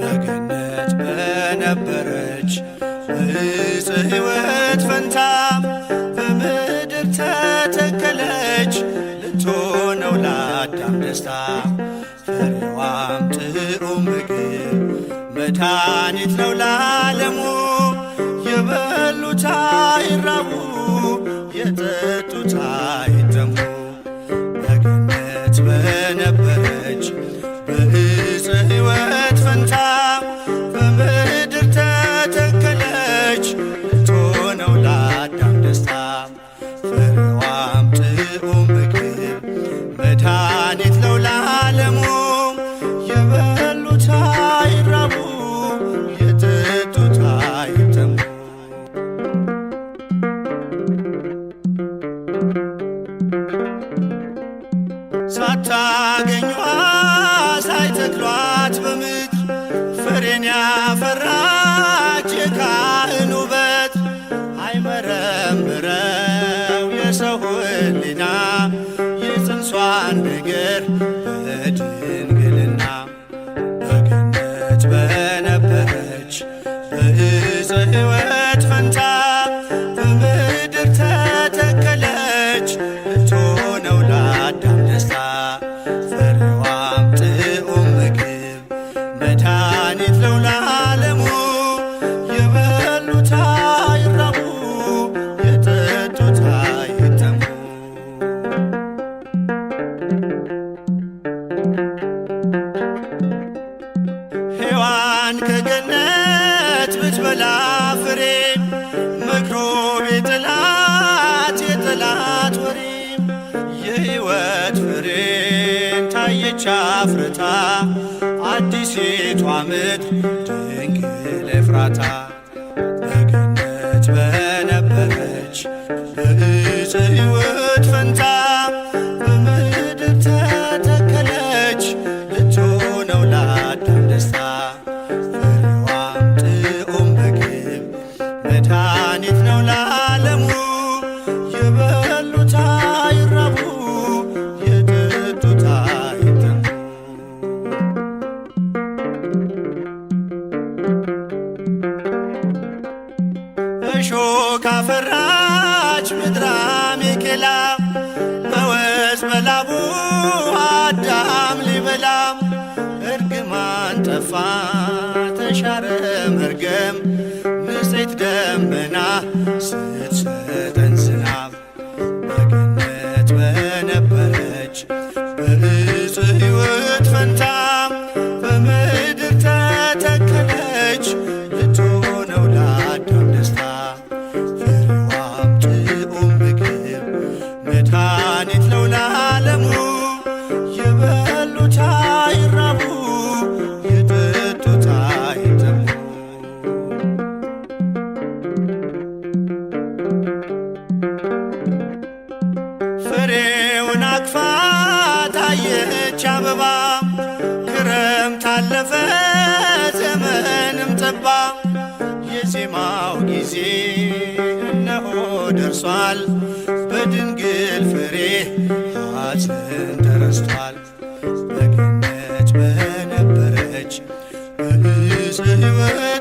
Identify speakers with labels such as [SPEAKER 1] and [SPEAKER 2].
[SPEAKER 1] በገነት በነበረች በዕፀ ሕይወት ፈንታ በምድር ተተከለች ልትሆነው ለአዳም ደስታ። ፍሬዋም ጥዑም ምግብ መድኃኒት ነው ለዓለሙ። የበሉት አይራቡ የጠጡት አይጠሙ። በገነት በነበረች በዕፀ ሕይወት ፈንታ በምድር ተተከለች ልትሆነው ለአዳም ደስታ። ፍሬዋም ጥዑም ምግብ መድኃኒት ነው ለዓለሙ። የበሉት አይራቡ የጠጡት አይጠሙ። ሳታገኟ ሳይተክሏት በምድር ፍሬን ያፈራች የካህን ውበት አይመረምረው የሰው ሕሊና የጽንሷን ነገር በድንግልና። በገነት በነበረች በዕፀ ሕይወት ፈንታ በምድር ተተከለች ልትሆነው ለአዳም ደስታ። ፍሬዋም ጥዑም ምግብ መድኃኒት ነው ለዓለሙ። የበሉት አይራቡ የጠጡት አይጠሙ። ሔዋን ከገነት ብትበላ ፍሬ መክሮ ቢጥላት የጠላት ወሬ የሕይወት ፍሬን ታየች አፍርታ አዲሲቷ ምድር ድንግል ኤፍራታ። በገነት በነበረች በዕፀ ሕይወት ፈንታ በምድር ተተከለች ልትሆነው ለአዳም ደስታ። ፍሬዋም ጥዑም ምግብ መድኃኒት ነው ለዓለሙ። የበሉት አይራቡ የጠጡት አይጠሙ። እሾህ አፈራች ምድረ አሜኬላ በወዝ በላቡ አዳም ሊበላ። እርግማን ጠፋ ተሻረ መርገም ንጽሕት ደመና ስትሰጠን ዝናብ። በገነት በነበረች በዕፀ ሕይወት ፈንታ በምድር ተተከለች ልትሆነው ለአዳም ደስታ። ፍሬዋም ጥዑም ምግብ መድኃኒት ነው ለዓለሙ። የበሉት አይራቡ የጠጡት አይጠሙ። ፍሬውን አቅፋ ታየች አበባ ክረምት አለፈ ዘመንም ጠባ። የዜማው ጊዜ እነሆ ደርሷል በድንግል ፍሬ ሐዘን ተረስቷል። በገነት በነበረች በዕፀ ሕይወት